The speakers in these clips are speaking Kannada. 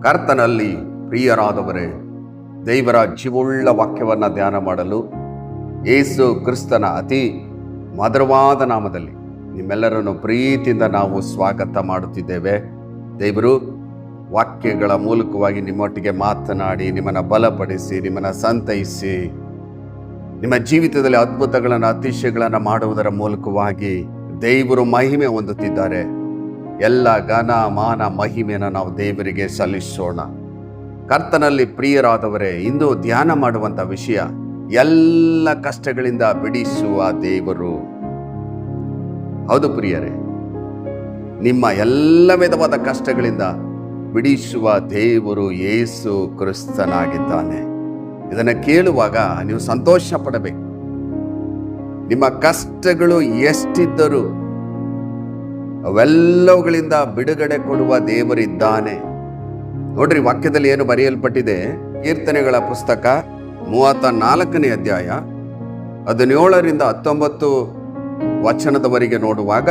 ಕರ್ತನಲ್ಲಿ ಪ್ರಿಯರಾದವರೇ, ದೇವರ ಜೀವವುಳ್ಳ ವಾಕ್ಯವನ್ನು ಧ್ಯಾನ ಮಾಡಲು ಯೇಸು ಕ್ರಿಸ್ತನ ಅತಿ ಮಧುರವಾದ ನಾಮದಲ್ಲಿ ನಿಮ್ಮೆಲ್ಲರನ್ನು ಪ್ರೀತಿಯಿಂದ ನಾವು ಸ್ವಾಗತ ಮಾಡುತ್ತಿದ್ದೇವೆ. ದೇವರು ವಾಕ್ಯಗಳ ಮೂಲಕವಾಗಿ ನಿಮ್ಮೊಟ್ಟಿಗೆ ಮಾತನಾಡಿ, ನಿಮ್ಮನ್ನು ಬಲಪಡಿಸಿ, ನಿಮ್ಮನ್ನು ಸಂತೈಸಿ, ನಿಮ್ಮ ಜೀವಿತದಲ್ಲಿ ಅದ್ಭುತಗಳನ್ನು ಅತಿಶಯಗಳನ್ನು ಮಾಡುವುದರ ಮೂಲಕವಾಗಿ ದೇವರು ಮಹಿಮೆ ಹೊಂದುತ್ತಿದ್ದಾರೆ. ಎಲ್ಲ ಘನ ಮಾನ ಮಹಿಮೆಯನ್ನು ನಾವು ದೇವರಿಗೆ ಸಲ್ಲಿಸೋಣ. ಕರ್ತನಲ್ಲಿ ಪ್ರಿಯರಾದವರೇ, ಇಂದು ಧ್ಯಾನ ಮಾಡುವಂಥ ವಿಷಯ ಎಲ್ಲ ಕಷ್ಟಗಳಿಂದ ಬಿಡಿಸುವ ದೇವರು. ಹೌದು ಪ್ರಿಯರೇ, ನಿಮ್ಮ ಎಲ್ಲ ವಿಧವಾದ ಕಷ್ಟಗಳಿಂದ ಬಿಡಿಸುವ ದೇವರು ಯೇಸು ಕ್ರಿಸ್ತನಾಗಿದ್ದಾನೆ. ಇದನ್ನು ಕೇಳುವಾಗ ನೀವು ಸಂತೋಷ ಪಡಬೇಕು. ನಿಮ್ಮ ಕಷ್ಟಗಳು ಎಷ್ಟಿದ್ದರೂ ಅವೆಲ್ಲವುಗಳಿಂದ ಬಿಡುಗಡೆ ಕೊಡುವ ದೇವರಿದ್ದಾನೆ. ನೋಡ್ರಿ, ವಾಕ್ಯದಲ್ಲಿ ಏನು ಬರೆಯಲ್ಪಟ್ಟಿದೆ? ಕೀರ್ತನೆಗಳ ಪುಸ್ತಕ 34ನೇ ಅಧ್ಯಾಯ 17ರಿಂದ 19 ವಚನದವರೆಗೆ ನೋಡುವಾಗ,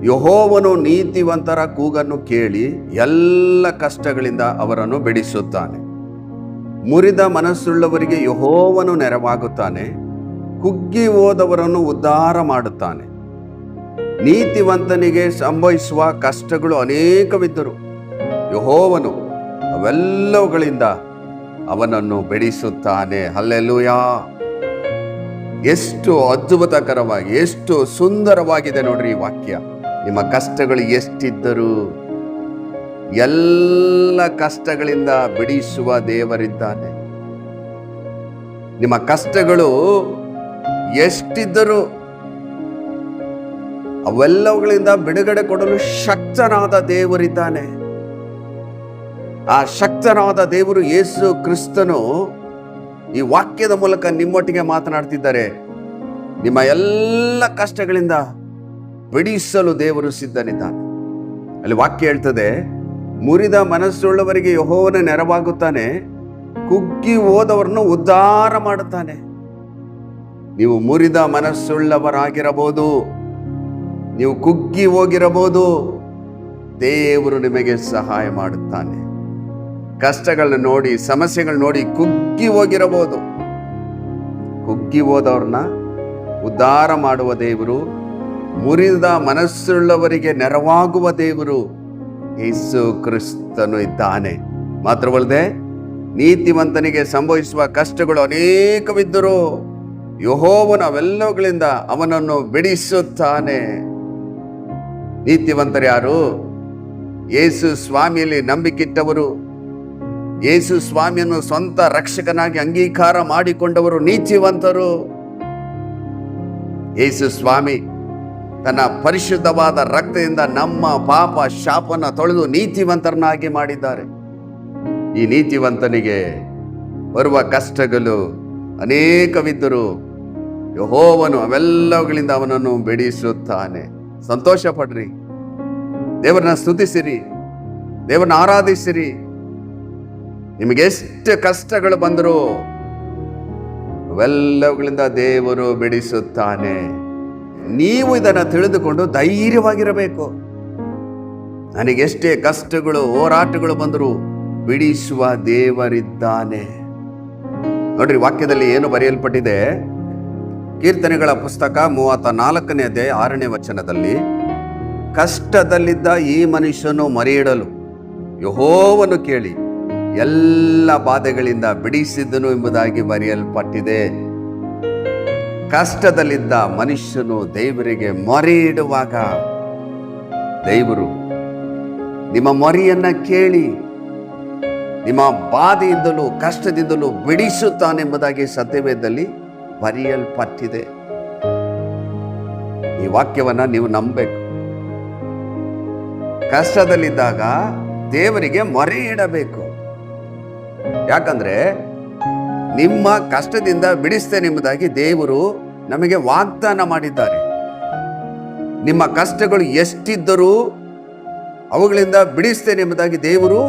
ಯೆಹೋವನು ನೀತಿವಂತರ ಕೂಗನ್ನು ಕೇಳಿ ಎಲ್ಲ ಕಷ್ಟಗಳಿಂದ ಅವರನ್ನು ಬಿಡಿಸುತ್ತಾನೆ. ಮುರಿದ ಮನಸ್ಸುಳ್ಳವರಿಗೆ ಯೆಹೋವನು ನೆರವಾಗುತ್ತಾನೆ. ಕುಗ್ಗಿ ಹೋದವರನ್ನು ಉದ್ಧಾರ ಮಾಡುತ್ತಾನೆ. ನೀತಿವಂತನಿಗೆ ಸಂಭವಿಸುವ ಕಷ್ಟಗಳು ಅನೇಕವಿದ್ದರು, ಯೆಹೋವನು ಅವೆಲ್ಲವುಗಳಿಂದ ಅವನನ್ನು ಬಿಡಿಸುತ್ತಾನೆ. ಹಲ್ಲೆಲೂಯಾ! ಎಷ್ಟು ಅದ್ಭುತಕರವಾಗಿ, ಎಷ್ಟು ಸುಂದರವಾಗಿದೆ ನೋಡ್ರಿ ಈ ವಾಕ್ಯ. ನಿಮ್ಮ ಕಷ್ಟಗಳು ಎಷ್ಟಿದ್ದರೂ ಎಲ್ಲ ಕಷ್ಟಗಳಿಂದ ಬಿಡಿಸುವ ದೇವರಿದ್ದಾನೆ. ನಿಮ್ಮ ಕಷ್ಟಗಳು ಎಷ್ಟಿದ್ದರೂ ಅವೆಲ್ಲವುಗಳಿಂದ ಬಿಡುಗಡೆ ಕೊಡಲು ಶಕ್ತನಾದ ದೇವರಿದ್ದಾನೆ. ಆ ಶಕ್ತನಾದ ದೇವರು ಯೇಸು ಕ್ರಿಸ್ತನು ಈ ವಾಕ್ಯದ ಮೂಲಕ ನಿಮ್ಮೊಟ್ಟಿಗೆ ಮಾತನಾಡ್ತಿದ್ದಾರೆ. ನಿಮ್ಮ ಎಲ್ಲ ಕಷ್ಟಗಳಿಂದ ಬಿಡಿಸಲು ದೇವರು ಸಿದ್ಧನಿದ್ದಾನೆ. ಅಲ್ಲಿ ವಾಕ್ಯ ಹೇಳ್ತದೆ, ಮುರಿದ ಮನಸ್ಸುಳ್ಳವರಿಗೆ ಯೆಹೋವನು ನೆರವಾಗುತ್ತಾನೆ, ಕುಗ್ಗಿ ಹೋದವರನ್ನು ಉದ್ಧಾರ ಮಾಡುತ್ತಾನೆ. ನೀವು ಮುರಿದ ಮನಸ್ಸುಳ್ಳವರಾಗಿರಬಹುದು, ನೀವು ಕುಗ್ಗಿ ಹೋಗಿರಬಹುದು, ದೇವರು ನಿಮಗೆ ಸಹಾಯ ಮಾಡುತ್ತಾನೆ. ಕಷ್ಟಗಳನ್ನ ನೋಡಿ, ಸಮಸ್ಯೆಗಳು ನೋಡಿ ಕುಗ್ಗಿ ಹೋಗಿರಬಹುದು. ಕುಗ್ಗಿ ಹೋದವ್ರನ್ನ ಉದ್ಧಾರ ಮಾಡುವ ದೇವರು, ಮುರಿದ ಮನಸ್ಸುಳ್ಳವರಿಗೆ ನೆರವಾಗುವ ದೇವರು ಯೇಸು ಕ್ರಿಸ್ತನು ಇದ್ದಾನೆ. ಮಾತ್ರವಲ್ಲದೆ ನೀತಿವಂತನಿಗೆ ಸಂಭವಿಸುವ ಕಷ್ಟಗಳು ಅನೇಕವಿದ್ದರೂ ಯೆಹೋವನು ಅವೆಲ್ಲವುಗಳಿಂದ ಅವನನ್ನು ಬಿಡಿಸುತ್ತಾನೆ. ನೀತಿವಂತರು ಯಾರು? ಯೇಸು ಸ್ವಾಮಿಯಲ್ಲಿ ನಂಬಿಕಿಟ್ಟವರು, ಯೇಸು ಸ್ವಾಮಿಯನ್ನು ಸ್ವಂತ ರಕ್ಷಕನಾಗಿ ಅಂಗೀಕಾರ ಮಾಡಿಕೊಂಡವರು ನೀತಿವಂತರು. ಯೇಸು ಸ್ವಾಮಿ ತನ್ನ ಪರಿಶುದ್ಧವಾದ ರಕ್ತದಿಂದ ನಮ್ಮ ಪಾಪ ಶಾಪನ ತೊಳೆದು ನೀತಿವಂತರನ್ನಾಗಿ ಮಾಡಿದ್ದಾರೆ. ಈ ನೀತಿವಂತನಿಗೆ ಬರುವ ಕಷ್ಟಗಳು ಅನೇಕವಿದ್ದರೂ ಯೆಹೋವನು ಅವೆಲ್ಲವುಗಳಿಂದ ಅವನನ್ನು ಬಿಡಿಸುತ್ತಾನೆ. ಸಂತೋಷ ಪಡ್ರಿ, ದೇವರನ್ನ ಸ್ತುತಿಸಿರಿ, ದೇವರನ್ನ ಆರಾಧಿಸಿರಿ. ನಿಮಗೆಷ್ಟು ಕಷ್ಟಗಳು ಬಂದರೂ ಅವೆಲ್ಲವುಗಳಿಂದ ದೇವರು ಬಿಡಿಸುತ್ತಾನೆ. ನೀವು ಇದನ್ನು ತಿಳಿದುಕೊಂಡು ಧೈರ್ಯವಾಗಿರಬೇಕು. ನನಗೆಷ್ಟೇ ಕಷ್ಟಗಳು, ಹೋರಾಟಗಳು ಬಂದರೂ ಬಿಡಿಸುವ ದೇವರಿದ್ದಾನೆ. ನೋಡ್ರಿ, ವಾಕ್ಯದಲ್ಲಿ ಏನು ಬರೆಯಲ್ಪಟ್ಟಿದೆ? ಕೀರ್ತನೆಗಳ ಪುಸ್ತಕ 34ನೇ ಅಧ್ಯಾಯ 6ನೇ ವಚನದಲ್ಲಿ, ಕಷ್ಟದಲ್ಲಿದ್ದ ಈ ಮನುಷ್ಯನು ಮರೆಯಿಡಲು ಯೆಹೋವನು ಕೇಳಿ ಎಲ್ಲ ಬಾಧೆಗಳಿಂದ ಬಿಡಿಸಿದನು ಎಂಬುದಾಗಿ ಬರೆಯಲ್ಪಟ್ಟಿದೆ. ಕಷ್ಟದಲ್ಲಿದ್ದ ಮನುಷ್ಯನು ದೇವರಿಗೆ ಮೊರೆ ಇಡುವಾಗ ದೇವರು ನಿಮ್ಮ ಮೊರೆಯನ್ನ ಕೇಳಿ ನಿಮ್ಮ ಬಾಧೆಯಿಂದಲೂ ಕಷ್ಟದಿಂದಲೂ ಬಿಡಿಸುತ್ತಾನೆಂಬುದಾಗಿ ಸತ್ಯವೇದದಲ್ಲಿ ಬರೆಯಲ್ಪಟ್ಟಿದೆ. ಈ ವಾಕ್ಯವನ್ನ ನೀವು ನಂಬಬೇಕು. ಕಷ್ಟದಲ್ಲಿದ್ದಾಗ ದೇವರಿಗೆ ಮೊರೆ ಇಡಬೇಕು. ಯಾಕಂದ್ರೆ ನಿಮ್ಮ ಕಷ್ಟದಿಂದ ಬಿಡಿಸ್ತೇನೆ ಎಂಬುದಾಗಿ ದೇವರು ನಮಗೆ ವಾಗ್ದಾನ ಮಾಡಿದ್ದಾರೆ. ನಿಮ್ಮ ಕಷ್ಟಗಳು ಎಷ್ಟಿದ್ದರೂ ಅವುಗಳಿಂದ ಬಿಡಿಸ್ತೇನೆ ಎಂಬುದಾಗಿ ದೇವರು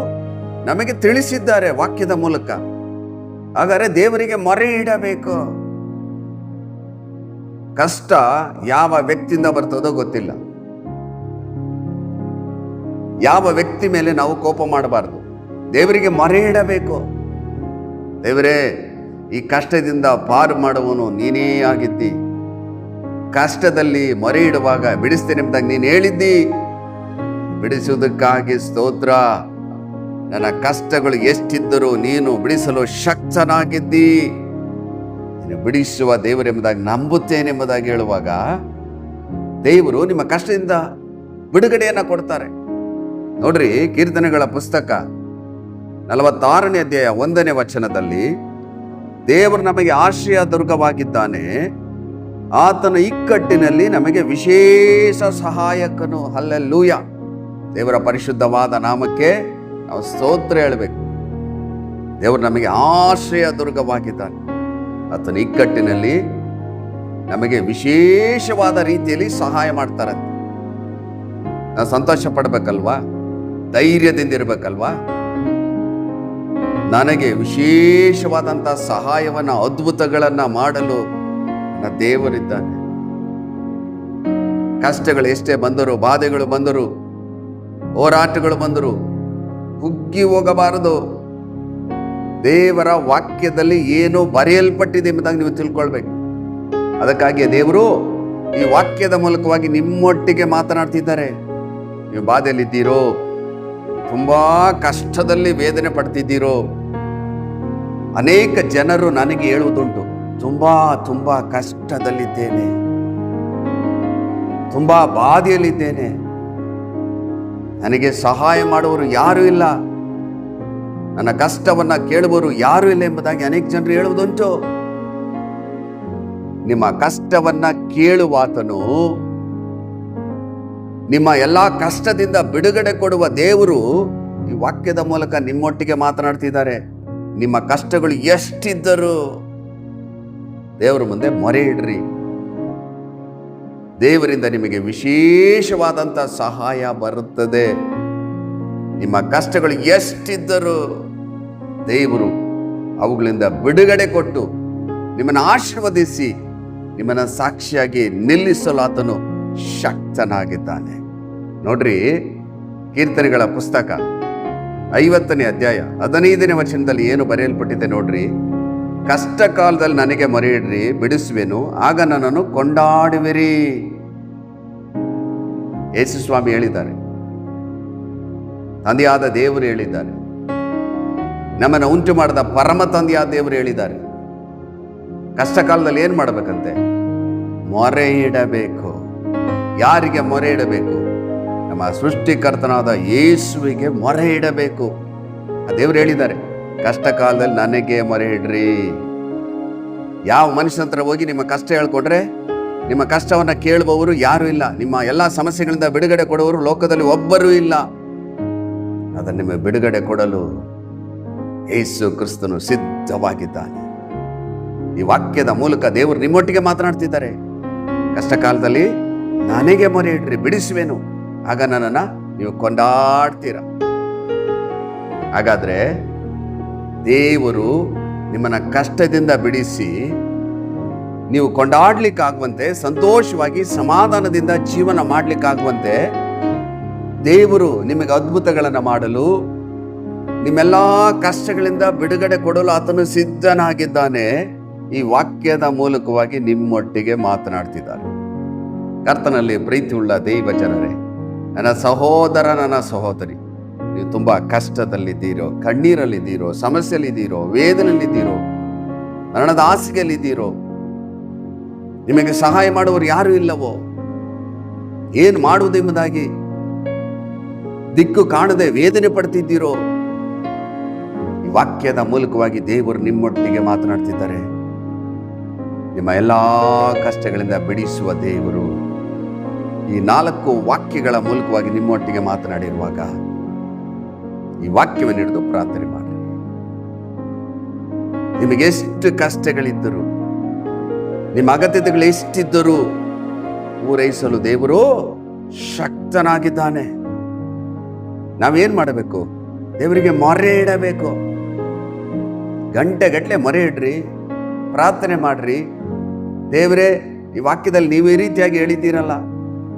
ನಮಗೆ ತಿಳಿಸಿದ್ದಾರೆ ವಾಕ್ಯದ ಮೂಲಕ. ಹಾಗಾದರೆ ದೇವರಿಗೆ ಮೊರೆ ಇಡಬೇಕು. ಕಷ್ಟ ಯಾವ ವ್ಯಕ್ತಿಯಿಂದ ಬರ್ತದೋ ಗೊತ್ತಿಲ್ಲ. ಯಾವ ವ್ಯಕ್ತಿ ಮೇಲೆ ನಾವು ಕೋಪ ಮಾಡಬಾರ್ದು. ದೇವರಿಗೆ ಮೊರೆ ಇಡಬೇಕು. ದೇವರೇ, ಈ ಕಷ್ಟದಿಂದ ಪಾರು ಮಾಡುವನು ನೀನೇ ಆಗಿದ್ದಿ. ಕಷ್ಟದಲ್ಲಿ ಮೊರೆ ಇಡುವಾಗ ಬಿಡಿಸ್ತೇನೆ ಎಂಬುದಾಗಿ ನೀನು ಹೇಳಿದ್ದಿ. ಬಿಡಿಸುವುದಕ್ಕಾಗಿ ಸ್ತೋತ್ರ. ನನ್ನ ಕಷ್ಟಗಳು ಎಷ್ಟಿದ್ದರೂ ನೀನು ಬಿಡಿಸಲು ಶಕ್ತನಾಗಿದ್ದಿ. ನೀನು ಬಿಡಿಸುವ ದೇವರೆಂಬುದಾಗಿ ನಂಬುತ್ತೇನೆ ಎಂಬುದಾಗಿ ಹೇಳುವಾಗ ದೇವರು ನಿಮ್ಮ ಕಷ್ಟದಿಂದ ಬಿಡುಗಡೆಯನ್ನು ಕೊಡ್ತಾರೆ. ನೋಡ್ರಿ, ಕೀರ್ತನೆಗಳ ಪುಸ್ತಕ 46ನೇ ಅಧ್ಯಾಯ 1ನೇ ವಚನದಲ್ಲಿ ದೇವರು ನಮಗೆ ಆಶ್ರಯ ದುರ್ಗವಾಗಿದ್ದಾನೆ, ಆತನ ಇಕ್ಕಟ್ಟಿನಲ್ಲಿ ನಮಗೆ ವಿಶೇಷ ಸಹಾಯಕನು. ಹಲ್ಲೆಲೂಯ. ದೇವರ ಪರಿಶುದ್ಧವಾದ ನಾಮಕ್ಕೆ ನಾವು ಸ್ತೋತ್ರ ಹೇಳಬೇಕು. ದೇವರು ನಮಗೆ ಆಶ್ರಯ ದುರ್ಗವಾಗಿದ್ದಾನೆ, ಆತನ ಇಕ್ಕಟ್ಟಿನಲ್ಲಿ ನಮಗೆ ವಿಶೇಷವಾದ ರೀತಿಯಲ್ಲಿ ಸಹಾಯ ಮಾಡ್ತಾರೆ. ನಾವು ಸಂತೋಷ ಪಡಬೇಕಲ್ವಾ? ಧೈರ್ಯದಿಂದ ಇರಬೇಕಲ್ವಾ? ನನಗೆ ವಿಶೇಷವಾದಂಥ ಸಹಾಯವನ್ನ, ಅದ್ಭುತಗಳನ್ನ ಮಾಡಲು ನನ್ನ ದೇವರಿದ್ದಾನೆ. ಕಷ್ಟಗಳು ಎಷ್ಟೇ ಬಂದರು, ಬಾಧೆಗಳು ಬಂದರು, ಹೋರಾಟಗಳು ಬಂದರು, ಕುಗ್ಗಿ ಹೋಗಬಾರದು. ದೇವರ ವಾಕ್ಯದಲ್ಲಿ ಏನು ಬರೆಯಲ್ಪಟ್ಟಿದೆ ಎಂಬುದಾಗಿ ನೀವು ತಿಳ್ಕೊಳ್ಬೇಕು. ಅದಕ್ಕಾಗಿ ದೇವರು ಈ ವಾಕ್ಯದ ಮೂಲಕವಾಗಿ ನಿಮ್ಮೊಟ್ಟಿಗೆ ಮಾತನಾಡ್ತಿದ್ದಾರೆ. ನೀವು ಬಾಧೆಯಲ್ಲಿದ್ದೀರೋ, ತುಂಬಾ ಕಷ್ಟದಲ್ಲಿ ವೇದನೆ ಪಡ್ತಿದ್ದೀರೋ, ಅನೇಕ ಜನರು ನನಗೆ ಹೇಳುವುದುಂಟು, ತುಂಬಾ ಕಷ್ಟದಲ್ಲಿದ್ದೇನೆ, ತುಂಬಾ ಬಾಧೆಯಲ್ಲಿದ್ದೇನೆ, ನನಗೆ ಸಹಾಯ ಮಾಡುವವರು ಯಾರೂ ಇಲ್ಲ, ನನ್ನ ಕಷ್ಟವನ್ನ ಕೇಳುವವರು ಯಾರೂ ಇಲ್ಲ ಎಂಬುದಾಗಿ ಅನೇಕ ಜನರು ಹೇಳುವುದುಂಟು. ನಿಮ್ಮ ಕಷ್ಟವನ್ನ ಕೇಳುವಾತನು, ನಿಮ್ಮ ಎಲ್ಲ ಕಷ್ಟದಿಂದ ಬಿಡುಗಡೆ ಕೊಡುವ ದೇವರು ಈ ವಾಕ್ಯದ ಮೂಲಕ ನಿಮ್ಮೊಟ್ಟಿಗೆ ಮಾತನಾಡ್ತಿದ್ದಾರೆ. ನಿಮ್ಮ ಕಷ್ಟಗಳು ಎಷ್ಟಿದ್ದರೂ ದೇವರ ಮುಂದೆ ಮೊರೆ ಇಡ್ರಿ. ದೇವರಿಂದ ನಿಮಗೆ ವಿಶೇಷವಾದಂಥ ಸಹಾಯ ಬರುತ್ತದೆ. ನಿಮ್ಮ ಕಷ್ಟಗಳು ಎಷ್ಟಿದ್ದರೂ ದೇವರು ಅವುಗಳಿಂದ ಬಿಡುಗಡೆ ಕೊಟ್ಟು ನಿಮ್ಮನ್ನು ಆಶೀರ್ವದಿಸಿ ನಿಮ್ಮನ್ನು ಸಾಕ್ಷಿಯಾಗಿ ನಿಲ್ಲಿಸಲು ಆತನು ಶಕ್ತನಾಗಿದ್ದಾನೆ. ನೋಡ್ರಿ, ಕೀರ್ತನೆಗಳ ಪುಸ್ತಕ 50ನೇ ಅಧ್ಯಾಯ 15ನೇ ವಚನದಲ್ಲಿ ಏನು ಬರೆಯಲ್ಪಟ್ಟಿದೆ ನೋಡ್ರಿ. ಕಷ್ಟ ಕಾಲದಲ್ಲಿ ನನಗೆ ಮೊರೆ ಇಡ್ರಿ, ಬಿಡಿಸುವೆನು, ಆಗ ನನ್ನನ್ನು ಕೊಂಡಾಡುವಿರಿ. ಯೇಸು ಸ್ವಾಮಿ ಹೇಳಿದ್ದಾರೆ, ತಂದೆಯಾದ ದೇವರು ಹೇಳಿದ್ದಾರೆ, ನಮ್ಮನ್ನು ಉಂಟು ಮಾಡಿದ ಪರಮ ತಂದೆಯಾದ ದೇವರು ಹೇಳಿದ್ದಾರೆ. ಕಷ್ಟ ಕಾಲದಲ್ಲಿ ಏನು ಮಾಡಬೇಕಂತೆ? ಮೊರೆ ಇಡಬೇಕು. ಯಾರಿಗೆ ಮೊರೆ ಇಡಬೇಕು? ನಮ್ಮ ಸೃಷ್ಟಿಕರ್ತನಾದ ಯೇಸುವಿಗೆ ಮೊರೆ ಇಡಬೇಕು. ಆ ದೇವರು ಹೇಳಿದ್ದಾರೆ, ಕಷ್ಟ ಕಾಲದಲ್ಲಿ ನನಗೆ ಮೊರೆ ಇಡ್ರಿ. ಯಾವ ಮನುಷ್ಯನ ಹತ್ರ ಹೋಗಿ ನಿಮ್ಮ ಕಷ್ಟ ಹೇಳ್ಕೊಡ್ರೆ ನಿಮ್ಮ ಕಷ್ಟವನ್ನ ಕೇಳುವವರು ಯಾರೂ ಇಲ್ಲ. ನಿಮ್ಮ ಎಲ್ಲ ಸಮಸ್ಯೆಗಳಿಂದ ಬಿಡುಗಡೆ ಕೊಡುವವರು ಲೋಕದಲ್ಲಿ ಒಬ್ಬರೂ ಇಲ್ಲ. ಅದನ್ನು ನಿಮಗೆ ಬಿಡುಗಡೆ ಕೊಡಲು ಯೇಸು ಕ್ರಿಸ್ತನು ಸಿದ್ಧವಾಗಿದ್ದಾನೆ. ಈ ವಾಕ್ಯದ ಮೂಲಕ ದೇವರು ನಿಮ್ಮೊಟ್ಟಿಗೆ ಮಾತನಾಡ್ತಿದ್ದಾರೆ. ಕಷ್ಟ ಕಾಲದಲ್ಲಿ ನನಗೆ ಮೊರೆ ಇಡ್ರಿ, ಬಿಡಿಸುವೆನು, ಆಗ ನನ್ನನ್ನು ನೀವು ಕೊಂಡಾಡ್ತೀರ. ಹಾಗಾದ್ರೆ ದೇವರು ನಿಮ್ಮನ್ನ ಕಷ್ಟದಿಂದ ಬಿಡಿಸಿ ನೀವು ಕೊಂಡಾಡ್ಲಿಕ್ಕಾಗುವಂತೆ, ಸಂತೋಷವಾಗಿ ಸಮಾಧಾನದಿಂದ ಜೀವನ ಮಾಡ್ಲಿಕ್ಕಾಗುವಂತೆ ದೇವರು ನಿಮಗೆ ಅದ್ಭುತಗಳನ್ನು ಮಾಡಲು, ನಿಮ್ಮೆಲ್ಲ ಕಷ್ಟಗಳಿಂದ ಬಿಡುಗಡೆ ಕೊಡಲು ಆತನು ಸಿದ್ಧನಾಗಿದ್ದಾನೆ. ಈ ವಾಕ್ಯದ ಮೂಲಕವಾಗಿ ನಿಮ್ಮೊಟ್ಟಿಗೆ ಮಾತನಾಡ್ತಿದ್ದಾನೆ. ಕರ್ತನಲ್ಲಿ ಪ್ರೀತಿಯುಳ್ಳ ದೈವ ಜನರೇ, ನನ್ನ ಸಹೋದರ, ನನ್ನ ಸಹೋದರಿ, ನೀವು ತುಂಬ ಕಷ್ಟದಲ್ಲಿದ್ದೀರೋ, ಕಣ್ಣೀರಲ್ಲಿದ್ದೀರೋ, ಸಮಸ್ಯೆಯಲ್ಲಿದ್ದೀರೋ, ವೇದನೆಯಲ್ಲಿದ್ದೀರೋ, ಮರಣದ ಹಾಸಿಗೆಯಲ್ಲಿದ್ದೀರೋ, ನಿಮಗೆ ಸಹಾಯ ಮಾಡುವವರು ಯಾರೂ ಇಲ್ಲವೋ, ಏನು ಮಾಡುವುದೆಂಬುದಾಗಿ ದಿಕ್ಕು ಕಾಣದೆ ವೇದನೆ ಪಡ್ತಿದ್ದೀರೋ, ಈ ವಾಕ್ಯದ ಮೂಲಕವಾಗಿ ದೇವರು ನಿಮ್ಮೊಟ್ಟಿಗೆ ಮಾತನಾಡ್ತಿದ್ದಾರೆ. ನಿಮ್ಮ ಎಲ್ಲ ಕಷ್ಟಗಳಿಂದ ಬಿಡಿಸುವ ದೇವರು ಈ 4 ವಾಕ್ಯಗಳ ಮೂಲಕವಾಗಿ ನಿಮ್ಮೊಟ್ಟಿಗೆ ಮಾತನಾಡಿರುವಾಗ ಈ ವಾಕ್ಯವನ್ನು ಹಿಡಿದು ಪ್ರಾರ್ಥನೆ ಮಾಡಿ. ನಿಮಗೆ ಎಷ್ಟು ಕಷ್ಟಗಳಿದ್ದರೂ, ನಿಮ್ಮ ಅಗತ್ಯತೆಗಳು ಎಷ್ಟಿದ್ದರೂ ಪೂರೈಸಲು ದೇವರು ಶಕ್ತನಾಗಿದ್ದಾನೆ. ನಾವೇನ್ ಮಾಡಬೇಕು? ದೇವರಿಗೆ ಮೊರೆ ಇಡಬೇಕು. ಗಂಟೆಗಟ್ಟಲೆ ಮೊರೆ ಇಡ್ರಿ, ಪ್ರಾರ್ಥನೆ ಮಾಡ್ರಿ. ದೇವರೇ, ಈ ವಾಕ್ಯದಲ್ಲಿ ನೀವು ಈ ರೀತಿಯಾಗಿ ಹೇಳಿದ್ದೀರಲ್ಲ,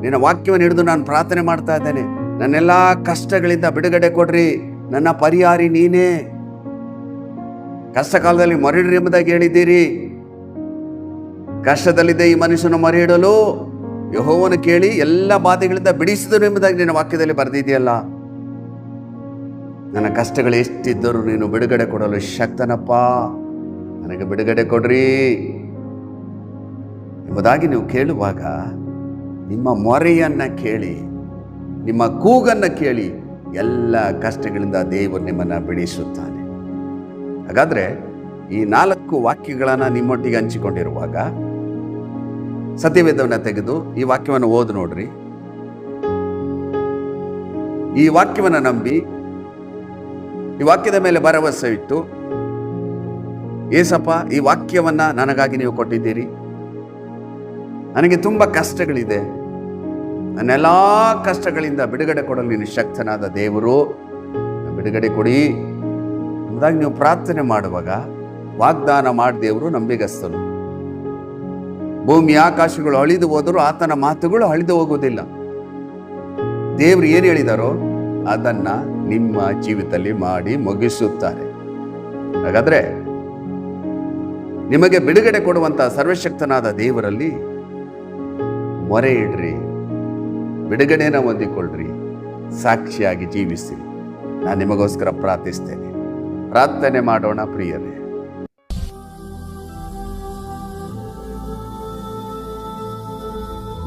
ನಿನ್ನ ವಾಕ್ಯವನ್ನು ಹಿಡಿದು ನಾನು ಪ್ರಾರ್ಥನೆ ಮಾಡ್ತಾ ಇದ್ದೇನೆ, ನನ್ನೆಲ್ಲ ಕಷ್ಟಗಳಿಂದ ಬಿಡುಗಡೆ ಕೊಡ್ರಿ, ನನ್ನ ಪರಿಹಾರಿ ನೀನೇ. ಕಷ್ಟ ಕಾಲದಲ್ಲಿ ಮೊರೆಯಿಡ್ರಿ ಎಂಬುದಾಗಿ ಹೇಳಿದ್ದೀರಿ. ಕಷ್ಟದಲ್ಲಿದ್ದ ಈ ಮನುಷ್ಯನ ಮೊರೆಯಿಡಲು ಯೆಹೋವನ ಕೇಳಿ ಎಲ್ಲ ಬಾಧೆಗಳಿಂದ ಬಿಡಿಸಿದನು ಎಂಬುದಾಗಿ ನಿನ್ನ ವಾಕ್ಯದಲ್ಲಿ ಬರೆದಿದೆಯಲ್ಲ. ನನ್ನ ಕಷ್ಟಗಳು ಎಷ್ಟಿದ್ದರೂ ನೀನು ಬಿಡುಗಡೆ ಕೊಡಲು ಶಕ್ತನಪ್ಪ, ನನಗೆ ಬಿಡುಗಡೆ ಕೊಡ್ರಿ ಎಂಬುದಾಗಿ ನೀವು ಕೇಳುವಾಗ ನಿಮ್ಮ ಮೊರೆಯನ್ನ ಕೇಳಿ, ನಿಮ್ಮ ಕೂಗನ್ನ ಕೇಳಿ ಎಲ್ಲ ಕಷ್ಟಗಳಿಂದ ದೇವರು ನಿಮ್ಮನ್ನು ಬಿಡಿಸುತ್ತಾನೆ. ಹಾಗಾದ್ರೆ ಈ 4 ವಾಕ್ಯಗಳನ್ನು ನಿಮ್ಮೊಟ್ಟಿಗೆ ಹಂಚಿಕೊಂಡಿರುವಾಗ ಸತ್ಯವೇದವನ್ನು ತೆಗೆದು ಈ ವಾಕ್ಯವನ್ನು ಓದಿ ನೋಡ್ರಿ. ಈ ವಾಕ್ಯವನ್ನು ನಂಬಿ ಈ ವಾಕ್ಯದ ಮೇಲೆ ಭರವಸೆ ಇಟ್ಟು, ಏಸಪ್ಪ ಈ ವಾಕ್ಯವನ್ನ ನನಗಾಗಿ ನೀವು ಕೊಟ್ಟಿದ್ದೀರಿ, ನನಗೆ ತುಂಬ ಕಷ್ಟಗಳಿದೆ, ನನ್ನೆಲ್ಲ ಕಷ್ಟಗಳಿಂದ ಬಿಡುಗಡೆ ಕೊಡಲು ನೀನು ಶಕ್ತನಾದ ದೇವರು, ಬಿಡುಗಡೆ ಕೊಡಿ ಎಂಬುದಾಗಿ ನೀವು ಪ್ರಾರ್ಥನೆ ಮಾಡುವಾಗ ವಾಗ್ದಾನ ಮಾಡಿ ದೇವರು ನಂಬಿಗಸ್ತನು. ಭೂಮಿ ಆಕಾಶಗಳು ಅಳಿದು ಹೋದರೂ ಆತನ ಮಾತುಗಳು ಅಳಿದು ಹೋಗುವುದಿಲ್ಲ. ದೇವರು ಏನು ಹೇಳಿದಾರೋ ಅದನ್ನ ನಿಮ್ಮ ಜೀವಿತದಲ್ಲಿ ಮಾಡಿ ಮುಗಿಸುತ್ತಾರೆ. ಹಾಗಾದ್ರೆ ನಿಮಗೆ ಬಿಡುಗಡೆ ಕೊಡುವಂತಹ ಸರ್ವಶಕ್ತನಾದ ದೇವರಲ್ಲಿ ಮೊರೆ ಇಡ್ರಿ, ಬಿಡುಗಡೆನ ಹೊಂದಿಕೊಳ್ಳ್ರಿ, ಸಾಕ್ಷಿಯಾಗಿ ಜೀವಿಸಿರಿ. ನಾನು ನಿಮಗೋಸ್ಕರ ಪ್ರಾರ್ಥಿಸ್ತೇನೆ. ಪ್ರಾರ್ಥನೆ ಮಾಡೋಣ. ಪ್ರಿಯರೇ,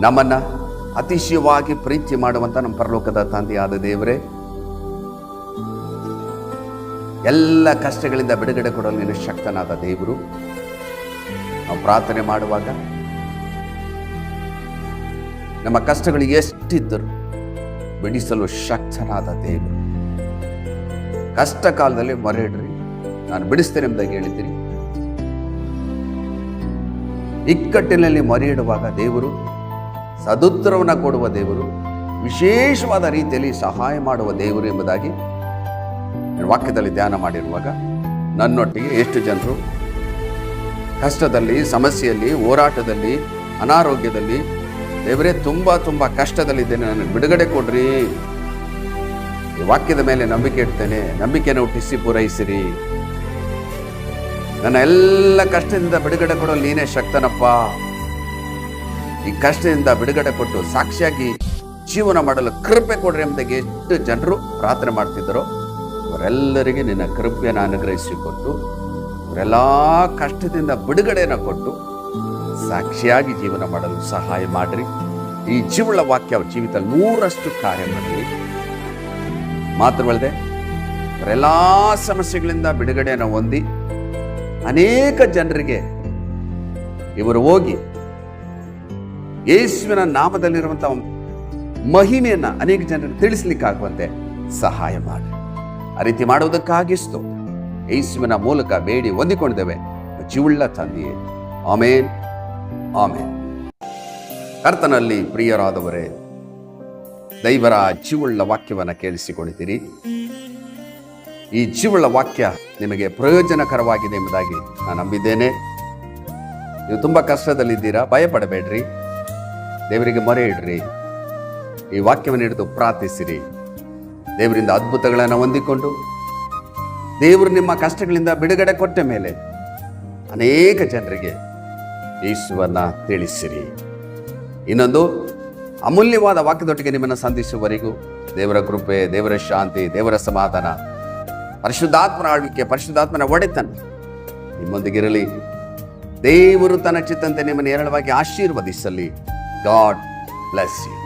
ನಮ್ಮನ್ನ ಅತಿಶಯವಾಗಿ ಪ್ರೀತಿ ಮಾಡುವಂತ ನಮ್ಮ ಪರಲೋಕದ ತಂದೆಯಾದ ದೇವರೇ, ಎಲ್ಲ ಕಷ್ಟಗಳಿಂದ ಬಿಡುಗಡೆ ಕೊಡಲು ನೀನು ಶಕ್ತನಾದ ದೇವರು. ನಾವು ಪ್ರಾರ್ಥನೆ ಮಾಡುವಾಗ ನಮ್ಮ ಕಷ್ಟಗಳು ಎಷ್ಟಿದ್ದರೂ ಬಿಡಿಸಲು ಶಕ್ತನಾದ ದೇವರು. ಕಷ್ಟ ಕಾಲದಲ್ಲಿ ಮೊರೆ ಇಡ್ರಿ, ನಾನು ಬಿಡಿಸ್ತೇನೆ ಎಂಬುದಾಗಿ ಹೇಳಿದ್ದೀರಿ. ಇಕ್ಕಟ್ಟಿನಲ್ಲಿ ಮೊರೆ ಇಡುವಾಗ ದೇವರು ಸದುತ್ತರವನ್ನು ಕೊಡುವ ದೇವರು, ವಿಶೇಷವಾದ ರೀತಿಯಲ್ಲಿ ಸಹಾಯ ಮಾಡುವ ದೇವರು ಎಂಬುದಾಗಿ ವಾಕ್ಯದಲ್ಲಿ ಧ್ಯಾನ ಮಾಡಿರುವಾಗ ನನ್ನೊಟ್ಟಿಗೆ ಎಷ್ಟು ಜನರು ಕಷ್ಟದಲ್ಲಿ, ಸಮಸ್ಯೆಯಲ್ಲಿ, ಹೋರಾಟದಲ್ಲಿ, ಅನಾರೋಗ್ಯದಲ್ಲಿ, ದೇವರೇ ತುಂಬ ಕಷ್ಟದಲ್ಲಿದ್ದೇನೆ, ನನಗೆ ಬಿಡುಗಡೆ ಕೊಡ್ರಿ, ಈ ವಾಕ್ಯದ ಮೇಲೆ ನಂಬಿಕೆ ಇಡ್ತೇನೆ, ನಂಬಿಕೆಯನ್ನು ಹುಟ್ಟಿಸಿ ಪೂರೈಸಿರಿ, ನನ್ನ ಎಲ್ಲ ಕಷ್ಟದಿಂದ ಬಿಡುಗಡೆ ಕೊಡಲು ನೀನೇ ಶಕ್ತನಪ್ಪ, ಈ ಕಷ್ಟದಿಂದ ಬಿಡುಗಡೆ ಕೊಟ್ಟು ಸಾಕ್ಷಿಯಾಗಿ ಜೀವನ ಮಾಡಲು ಕೃಪೆ ಕೊಡ್ರಿ ಎಂಬುದಾಗಿ ಎಷ್ಟು ಜನರು ಪ್ರಾರ್ಥನೆ ಮಾಡ್ತಿದ್ದರೋ ಅವರೆಲ್ಲರಿಗೆ ನಿನ್ನ ಕೃಪೆಯನ್ನು ಅನುಗ್ರಹಿಸಿಕೊಟ್ಟು ಅವರೆಲ್ಲ ಕಷ್ಟದಿಂದ ಬಿಡುಗಡೆಯನ್ನು ಕೊಟ್ಟು ಸಾಕ್ಷಿಯಾಗಿ ಜೀವನ ಮಾಡಲು ಸಹಾಯ ಮಾಡ್ರಿ. ಈ ಜೀವಳ ವಾಕ್ಯ ಅವ್ರ ಜೀವಿತ 100% ಕಾರ್ಯ ಮಾಡಲಿ. ಮಾತ್ರವಲ್ಲದೆ ಅವರೆಲ್ಲ ಸಮಸ್ಯೆಗಳಿಂದ ಬಿಡುಗಡೆಯನ್ನು ಹೊಂದಿ ಅನೇಕ ಜನರಿಗೆ ಇವರು ಹೋಗಿ ಯೇಸುವಿನ ನಾಮದಲ್ಲಿರುವಂತಹ ಮಹಿಮೆಯನ್ನ ಅನೇಕ ಜನರಿಗೆ ತಿಳಿಸ್ಲಿಕ್ಕಾಗುವಂತೆ ಸಹಾಯ ಮಾಡಿ. ಆ ರೀತಿ ಮಾಡುವುದಕ್ಕಾಗಿ ಸ್ತೋತ್ರ. ಯೇಸುವಿನ ಮೂಲಕ ಬೇಡಿ ಹೊಂದಿಕೊಂಡಿದ್ದೇವೆ ಜೀವುಳ್ಳ ತಂದೆಯೇ, ಆಮೇನ್ ಆಮೇನ್. ಕರ್ತನಲ್ಲಿ ಪ್ರಿಯರಾದವರೇ, ದೈವರ ಜೀವುಳ್ಳ ವಾಕ್ಯವನ್ನು ಕೇಳಿಸಿಕೊಂಡಿದ್ದೀರಿ. ಈ ಜೀವುಳ್ಳ ವಾಕ್ಯ ನಿಮಗೆ ಪ್ರಯೋಜನಕರವಾಗಿದೆ ಎಂಬುದಾಗಿ ನಾನು ನಂಬಿದ್ದೇನೆ. ನೀವು ತುಂಬ ಕಷ್ಟದಲ್ಲಿದ್ದೀರಾ, ಭಯಪಡಬೇಡ್ರಿ, ದೇವರಿಗೆ ಮೊರೆ ಇಡ್ರಿ, ಈ ವಾಕ್ಯವನ್ನು ಹಿಡಿದು ಪ್ರಾರ್ಥಿಸಿರಿ. ದೇವರಿಂದ ಅದ್ಭುತಗಳನ್ನು ಹೊಂದಿಕೊಂಡು ದೇವರು ನಿಮ್ಮ ಕಷ್ಟಗಳಿಂದ ಬಿಡುಗಡೆ ಕೊಟ್ಟ ಮೇಲೆ ಅನೇಕ ಜನರಿಗೆ ಯೇಸುವನ್ನ ತಿಳಿಸಿರಿ. ಇನ್ನೊಂದು ಅಮೂಲ್ಯವಾದ ವಾಕ್ಯದೊಟ್ಟಿಗೆ ನಿಮ್ಮನ್ನು ಸಂಧಿಸುವವರೆಗೂ ದೇವರ ಕೃಪೆ, ದೇವರ ಶಾಂತಿ, ದೇವರ ಸಮಾಧಾನ, ಪರಿಶುದ್ಧಾತ್ಮನ ಆಳ್ವಿಕೆ, ಪರಿಶುದ್ಧಾತ್ಮನ ಒಡೆತನ ನಿಮ್ಮೊಂದಿಗಿರಲಿ. ದೇವರು ತನ್ನ ಚಿತ್ತಂತೆ ನಿಮ್ಮನ್ನು ಹೇರಳವಾಗಿ ಆಶೀರ್ವದಿಸಲಿ. God bless you.